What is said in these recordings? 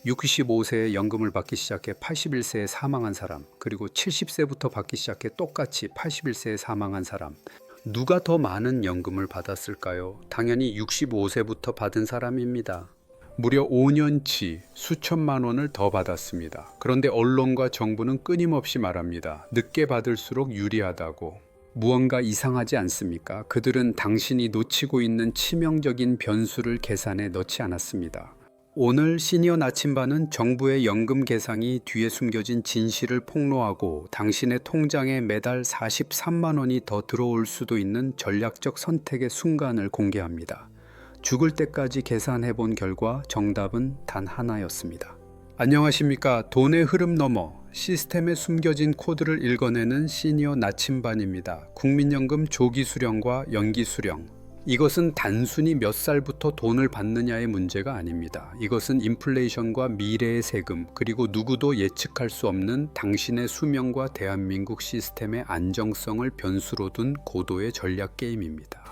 65세에 연금을 받기 시작해 81세에 사망한 사람, 그리고 70세부터 받기 시작해 똑같이 81세에 사망한 사람. 누가 더 많은 연금을 받았을까요? 당연히 65세부터 받은 사람입니다. 무려 5년치 수천만 원을 더 받았습니다. 그런데 언론과 정부는 끊임없이 말합니다. 늦게 받을수록 유리하다고. 무언가 이상하지 않습니까? 그들은 당신이 놓치고 있는 치명적인 변수를 계산에 넣지 않았습니다. 오늘 시니어 나침반은 정부의 연금 개상이 뒤에 숨겨진 진실을 폭로하고 당신의 통장에 매달 43만 원이 더 들어올 수도 있는 전략적 선택의 순간을 공개합니다. 죽을 때까지 계산해 본 결과 정답은 단 하나였습니다. 안녕하십니까. 돈의 흐름 너머 시스템에 숨겨진 코드를 읽어내는 시니어 나침반입니다. 국민연금 조기 수령과 연기 수령. 이것은 단순히 몇 살부터 돈을 받느냐의 문제가 아닙니다. 이것은 인플레이션과 미래의 세금, 그리고 누구도 예측할 수 없는 당신의 수명과 대한민국 시스템의 안정성을 변수로 둔 고도의 전략 게임입니다.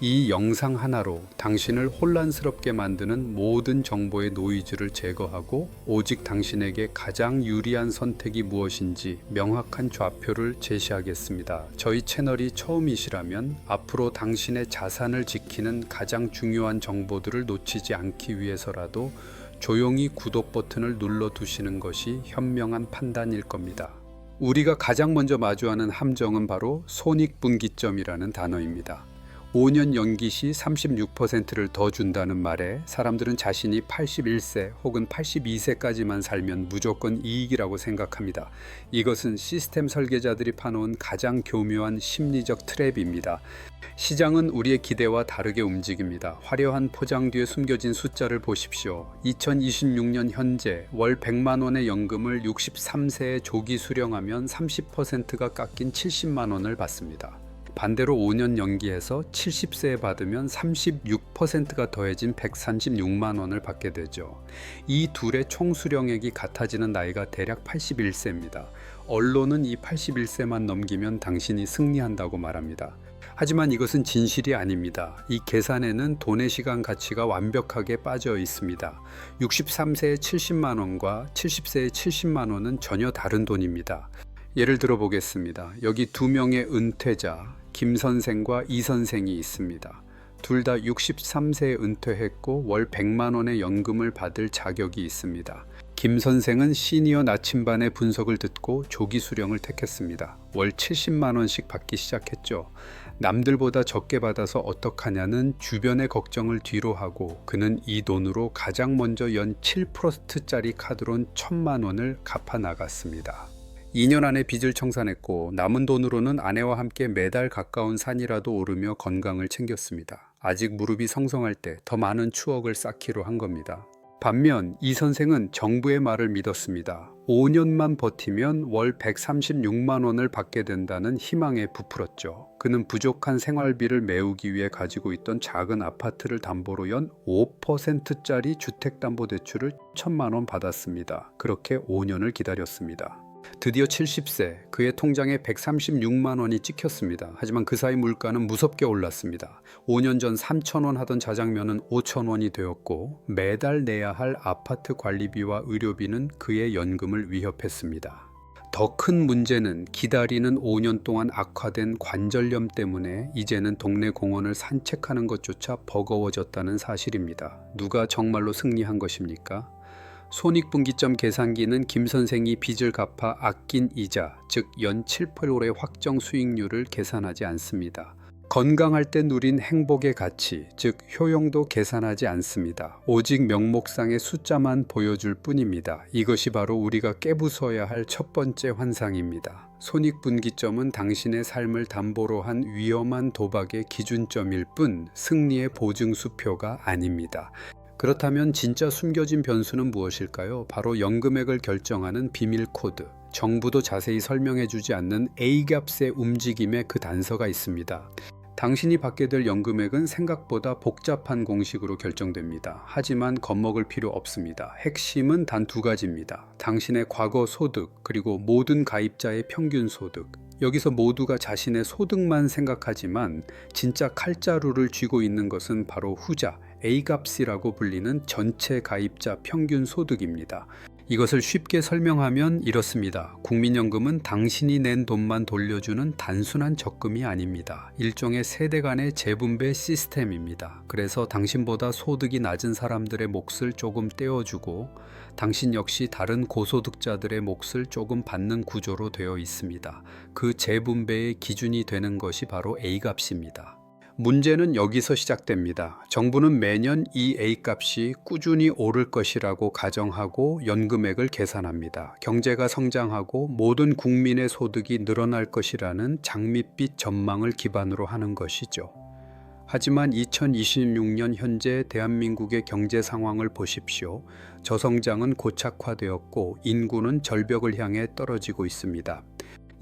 이 영상 하나로 당신을 혼란스럽게 만드는 모든 정보의 노이즈를 제거하고 오직 당신에게 가장 유리한 선택이 무엇인지 명확한 좌표를 제시하겠습니다. 저희 채널이 처음이시라면 앞으로 당신의 자산을 지키는 가장 중요한 정보들을 놓치지 않기 위해서라도 조용히 구독 버튼을 눌러두시는 것이 현명한 판단일 겁니다. 우리가 가장 먼저 마주하는 함정은 바로 손익분기점이라는 단어입니다. 5년 연기 시 36%를 더 준다는 말에 사람들은 자신이 81세 혹은 82세까지만 살면 무조건 이익이라고 생각합니다. 이것은 시스템 설계자들이 파놓은 가장 교묘한 심리적 트랩입니다. 시장은 우리의 기대와 다르게 움직입니다. 화려한 포장 뒤에 숨겨진 숫자를 보십시오. 2026년 현재 월 100만 원의 연금을 63세에 조기 수령하면 30%가 깎인 70만 원을 받습니다. 반대로 5년 연기해서 70세에 받으면 36%가 더해진 136만 원을 받게 되죠. 이 둘의 총 수령액이 같아지는 나이가 대략 81세입니다. 언론은 이 81세만 넘기면 당신이 승리한다고 말합니다. 하지만 이것은 진실이 아닙니다. 이 계산에는 돈의 시간 가치가 완벽하게 빠져 있습니다. 63세의 70만 원과 70세의 70만 원은 전혀 다른 돈입니다. 예를 들어 보겠습니다. 여기 두 명의 은퇴자, 김 선생과 이 선생이 있습니다. 둘 다 63세에 은퇴했고 월 100만 원의 연금을 받을 자격이 있습니다. 김 선생은 시니어 나침반의 분석을 듣고 조기 수령을 택했습니다. 월 70만 원씩 받기 시작했죠. 남들보다 적게 받아서 어떡하냐는 주변의 걱정을 뒤로 하고 그는 이 돈으로 가장 먼저 연 7%짜리 카드론 1,000만 원을 갚아 나갔습니다. 2년 안에 빚을 청산했고 남은 돈으로는 아내와 함께 매달 가까운 산이라도 오르며 건강을 챙겼습니다. 아직 무릎이 성성할 때 더 많은 추억을 쌓기로 한 겁니다. 반면 이 선생은 정부의 말을 믿었습니다. 5년만 버티면 월 136만 원을 받게 된다는 희망에 부풀었죠. 그는 부족한 생활비를 메우기 위해 가지고 있던 작은 아파트를 담보로 연 5%짜리 주택담보대출을 1,000만 원 받았습니다. 그렇게 5년을 기다렸습니다. 드디어 70세, 그의 통장에 136만 원이 찍혔습니다. 하지만 그 사이 물가는 무섭게 올랐습니다. 5년 전 3,000원 하던 자장면은 5,000원이 되었고 매달 내야 할 아파트 관리비와 의료비는 그의 연금을 위협했습니다. 더 큰 문제는 기다리는 5년 동안 악화된 관절염 때문에 이제는 동네 공원을 산책하는 것조차 버거워졌다는 사실입니다. 누가 정말로 승리한 것입니까? 손익분기점 계산기는 김 선생이 빚을 갚아 아낀 이자, 즉 연 7%의 확정 수익률을 계산하지 않습니다. 건강할 때 누린 행복의 가치, 즉 효용도 계산하지 않습니다. 오직 명목상의 숫자만 보여줄 뿐입니다. 이것이 바로 우리가 깨부숴야 할 첫 번째 환상입니다. 손익분기점은 당신의 삶을 담보로 한 위험한 도박의 기준점일 뿐 승리의 보증수표가 아닙니다. 그렇다면 진짜 숨겨진 변수는 무엇일까요? 바로 연금액을 결정하는 비밀 코드. 정부도 자세히 설명해주지 않는 A값의 움직임에 그 단서가 있습니다. 당신이 받게 될 연금액은 생각보다 복잡한 공식으로 결정됩니다. 하지만 겁먹을 필요 없습니다. 핵심은 단 두 가지입니다. 당신의 과거 소득, 그리고 모든 가입자의 평균 소득. 여기서 모두가 자신의 소득만 생각하지만 진짜 칼자루를 쥐고 있는 것은 바로 후자, A값이라고 불리는 전체 가입자 평균 소득입니다. 이것을 쉽게 설명하면 이렇습니다. 국민연금은 당신이 낸 돈만 돌려주는 단순한 적금이 아닙니다. 일종의 세대 간의 재분배 시스템입니다. 그래서 당신보다 소득이 낮은 사람들의 몫을 조금 떼어주고 당신 역시 다른 고소득자들의 몫을 조금 받는 구조로 되어 있습니다. 그 재분배의 기준이 되는 것이 바로 A값입니다. 문제는 여기서 시작됩니다. 정부는 매년 이 A값이 꾸준히 오를 것이라고 가정하고 연금액을 계산합니다. 경제가 성장하고 모든 국민의 소득이 늘어날 것이라는 장밋빛 전망을 기반으로 하는 것이죠. 하지만 2026년 현재 대한민국의 경제 상황을 보십시오. 저성장은 고착화되었고 인구는 절벽을 향해 떨어지고 있습니다.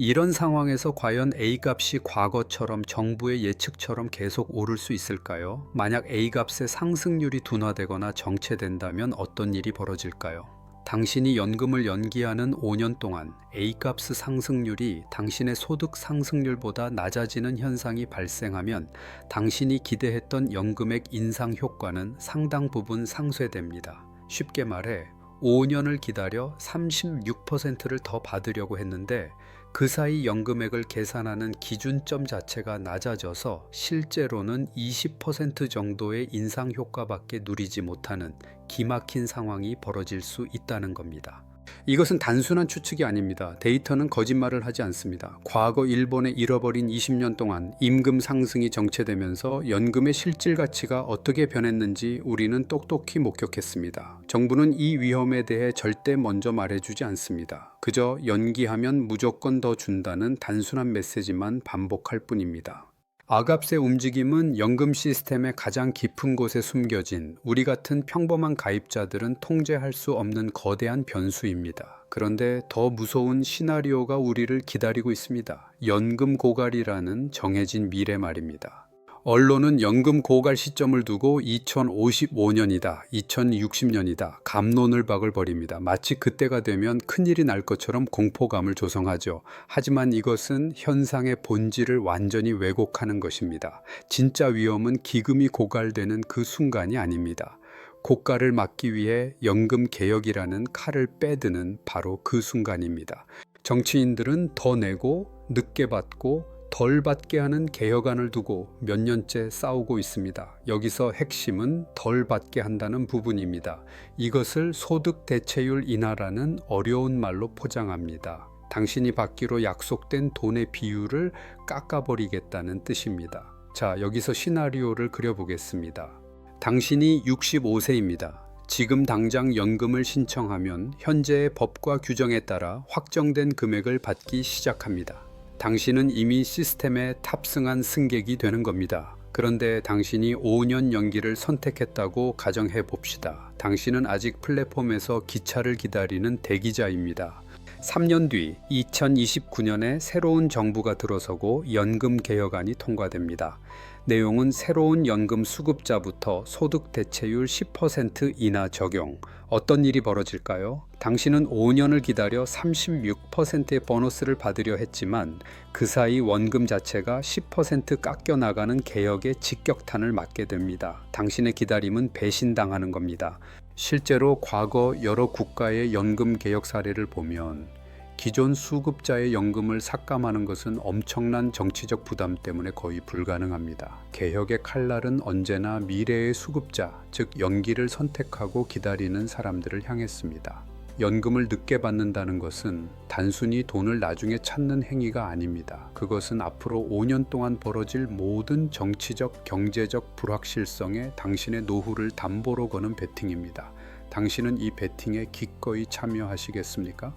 이런 상황에서 과연 A값이 과거처럼 정부의 예측처럼 계속 오를 수 있을까요? 만약 A값의 상승률이 둔화되거나 정체된다면 어떤 일이 벌어질까요? 당신이 연금을 연기하는 5년 동안 A값 상승률이 당신의 소득 상승률보다 낮아지는 현상이 발생하면 당신이 기대했던 연금액 인상 효과는 상당 부분 상쇄됩니다. 쉽게 말해 5년을 기다려 36%를 더 받으려고 했는데 그 사이 연금액을 계산하는 기준점 자체가 낮아져서 실제로는 20% 정도의 인상 효과밖에 누리지 못하는 기막힌 상황이 벌어질 수 있다는 겁니다. 이것은 단순한 추측이 아닙니다. 데이터는 거짓말을 하지 않습니다. 과거 일본의 잃어버린 20년 동안 임금 상승이 정체되면서 연금의 실질 가치가 어떻게 변했는지 우리는 똑똑히 목격했습니다. 정부는 이 위험에 대해 절대 먼저 말해주지 않습니다. 그저 연기하면 무조건 더 준다는 단순한 메시지만 반복할 뿐입니다. 아갑스의 움직임은 연금 시스템의 가장 깊은 곳에 숨겨진 우리 같은 평범한 가입자들은 통제할 수 없는 거대한 변수입니다. 그런데 더 무서운 시나리오가 우리를 기다리고 있습니다. 연금 고갈이라는 정해진 미래 말입니다. 언론은 연금 고갈 시점을 두고 2055년이다, 2060년이다 갑론을 박을 벌입니다. 마치 그때가 되면 큰일이 날 것처럼 공포감을 조성하죠. 하지만 이것은 현상의 본질을 완전히 왜곡하는 것입니다. 진짜 위험은 기금이 고갈되는 그 순간이 아닙니다. 고가를 막기 위해 연금 개혁이라는 칼을 빼드는 바로 그 순간입니다. 정치인들은 더 내고 늦게 받고 덜 받게 하는 개혁안을 두고 몇 년째 싸우고 있습니다. 여기서 핵심은 덜 받게 한다는 부분입니다. 이것을 소득 대체율 인하라는 어려운 말로 포장합니다. 당신이 받기로 약속된 돈의 비율을 깎아버리겠다는 뜻입니다. 자, 여기서 시나리오를 그려보겠습니다. 당신이 65세입니다. 지금 당장 연금을 신청하면 현재의 법과 규정에 따라 확정된 금액을 받기 시작합니다. 당신은 이미 시스템에 탑승한 승객이 되는 겁니다. 그런데 당신이 5년 연기를 선택했다고 가정해 봅시다. 당신은 아직 플랫폼에서 기차를 기다리는 대기자입니다. 3년 뒤 2029년에 새로운 정부가 들어서고 연금 개혁안이 통과됩니다. 내용은 새로운 연금 수급자부터 소득 대체율 10% 인하 적용. 어떤 일이 벌어질까요? 당신은 5년을 기다려 36%의 보너스를 받으려 했지만 그 사이 원금 자체가 10% 깎여 나가는 개혁의 직격탄을 맞게 됩니다. 당신의 기다림은 배신당하는 겁니다. 실제로 과거 여러 국가의 연금 개혁 사례를 보면 기존 수급자의 연금을 삭감하는 것은 엄청난 정치적 부담 때문에 거의 불가능합니다. 개혁의 칼날은 언제나 미래의 수급자, 즉 연기를 선택하고 기다리는 사람들을 향했습니다. 연금을 늦게 받는다는 것은 단순히 돈을 나중에 찾는 행위가 아닙니다. 그것은 앞으로 5년 동안 벌어질 모든 정치적, 경제적 불확실성에 당신의 노후를 담보로 거는 베팅입니다. 당신은 이 베팅에 기꺼이 참여하시겠습니까?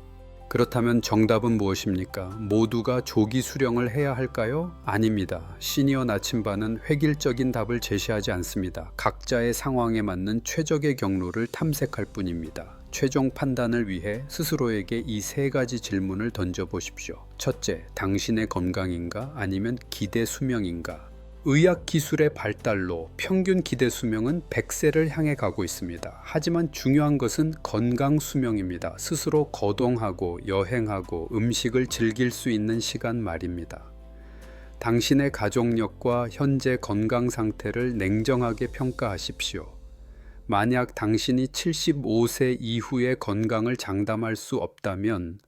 그렇다면 정답은 무엇입니까? 모두가 조기 수령을 해야 할까요? 아닙니다. 시니어 나침반은 획일적인 답을 제시하지 않습니다. 각자의 상황에 맞는 최적의 경로를 탐색할 뿐입니다. 최종 판단을 위해 스스로에게 이 세 가지 질문을 던져보십시오. 첫째, 당신의 건강인가? 아니면 기대 수명인가? 의학 기술의 발달로 평균 기대 수명은 100세를 향해 가고 있습니다. 하지만 중요한 것은 건강 수명입니다. 스스로 거동하고 여행하고 음식을 즐길 수 있는 시간 말입니다. 당신의 가족력과 현재 건강 상태를 냉정하게 평가하십시오. 만약 당신이 75세 이후의 건강을 장담할 수 없다면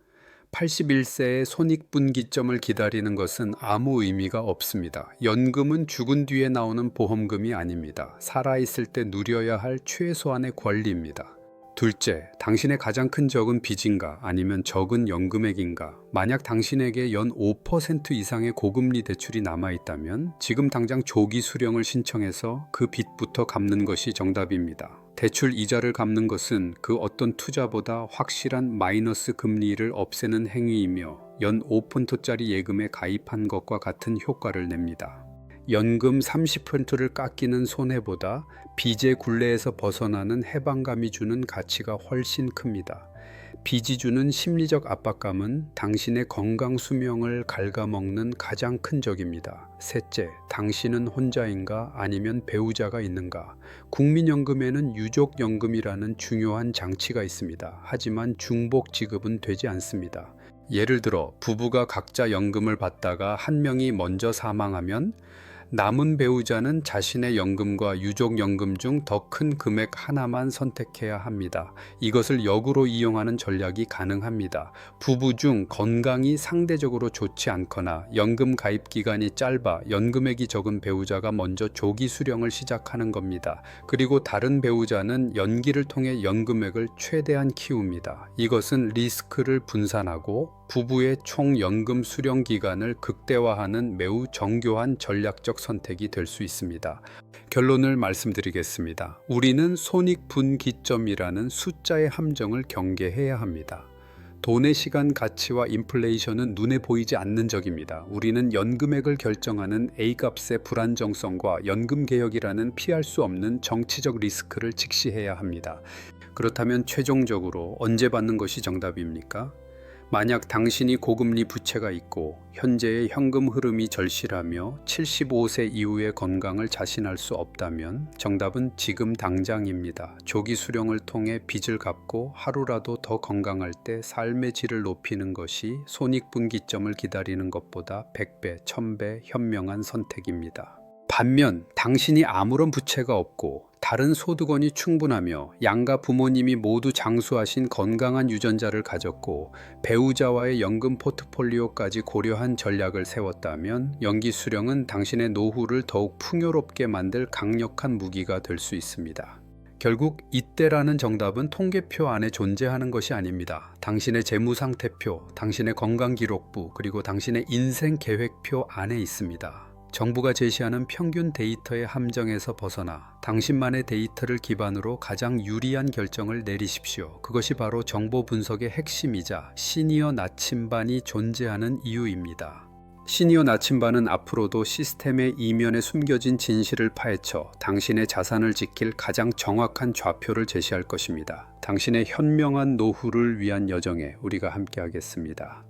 81세의 손익분기점을 기다리는 것은 아무 의미가 없습니다. 연금은 죽은 뒤에 나오는 보험금이 아닙니다. 살아있을 때 누려야 할 최소한의 권리입니다. 둘째, 당신의 가장 큰 적은 빚인가 아니면 적은 연금액인가? 만약 당신에게 연 5% 이상의 고금리 대출이 남아있다면 지금 당장 조기 수령을 신청해서 그 빚부터 갚는 것이 정답입니다. 대출 이자를 갚는 것은 그 어떤 투자보다 확실한 마이너스 금리를 없애는 행위이며 연 5%짜리 예금에 가입한 것과 같은 효과를 냅니다. 연금 30%를 깎이는 손해보다 빚의 굴레에서 벗어나는 해방감이 주는 가치가 훨씬 큽니다. 빚이 주는 심리적 압박감은 당신의 건강 수명을 갉아먹는 가장 큰 적입니다. 셋째, 당신은 혼자인가 아니면 배우자가 있는가? 국민연금에는 유족연금이라는 중요한 장치가 있습니다. 하지만 중복 지급은 되지 않습니다. 예를 들어 부부가 각자 연금을 받다가 한 명이 먼저 사망하면 남은 배우자는 자신의 연금과 유족연금 중 더 큰 금액 하나만 선택해야 합니다. 이것을 역으로 이용하는 전략이 가능합니다. 부부 중 건강이 상대적으로 좋지 않거나 연금 가입 기간이 짧아 연금액이 적은 배우자가 먼저 조기 수령을 시작하는 겁니다. 그리고 다른 배우자는 연기를 통해 연금액을 최대한 키웁니다. 이것은 리스크를 분산하고 부부의 총 연금 수령 기간을 극대화하는 매우 정교한 전략적 선택이 될 수 있습니다. 결론을 말씀드리겠습니다. 우리는 손익분기점이라는 숫자의 함정을 경계해야 합니다. 돈의 시간 가치와 인플레이션은 눈에 보이지 않는 적입니다. 우리는 연금액을 결정하는 A값의 불안정성과 연금개혁이라는 피할 수 없는 정치적 리스크를 직시해야 합니다. 그렇다면 최종적으로 언제 받는 것이 정답입니까? 만약 당신이 고금리 부채가 있고 현재의 현금 흐름이 절실하며 75세 이후의 건강을 자신할 수 없다면 정답은 지금 당장입니다. 조기 수령을 통해 빚을 갚고 하루라도 더 건강할 때 삶의 질을 높이는 것이 손익분기점을 기다리는 것보다 100배, 1000배 현명한 선택입니다. 반면 당신이 아무런 부채가 없고 다른 소득원이 충분하며 양가 부모님이 모두 장수하신 건강한 유전자를 가졌고 배우자와의 연금 포트폴리오까지 고려한 전략을 세웠다면 연기 수령은 당신의 노후를 더욱 풍요롭게 만들 강력한 무기가 될 수 있습니다. 결국 이때라는 정답은 통계표 안에 존재하는 것이 아닙니다. 당신의 재무상태표, 당신의 건강기록부, 그리고 당신의 인생계획표 안에 있습니다. 정부가 제시하는 평균 데이터의 함정에서 벗어나 당신만의 데이터를 기반으로 가장 유리한 결정을 내리십시오. 그것이 바로 정보 분석의 핵심이자 시니어 나침반이 존재하는 이유입니다. 시니어 나침반은 앞으로도 시스템의 이면에 숨겨진 진실을 파헤쳐 당신의 자산을 지킬 가장 정확한 좌표를 제시할 것입니다. 당신의 현명한 노후를 위한 여정에 우리가 함께하겠습니다.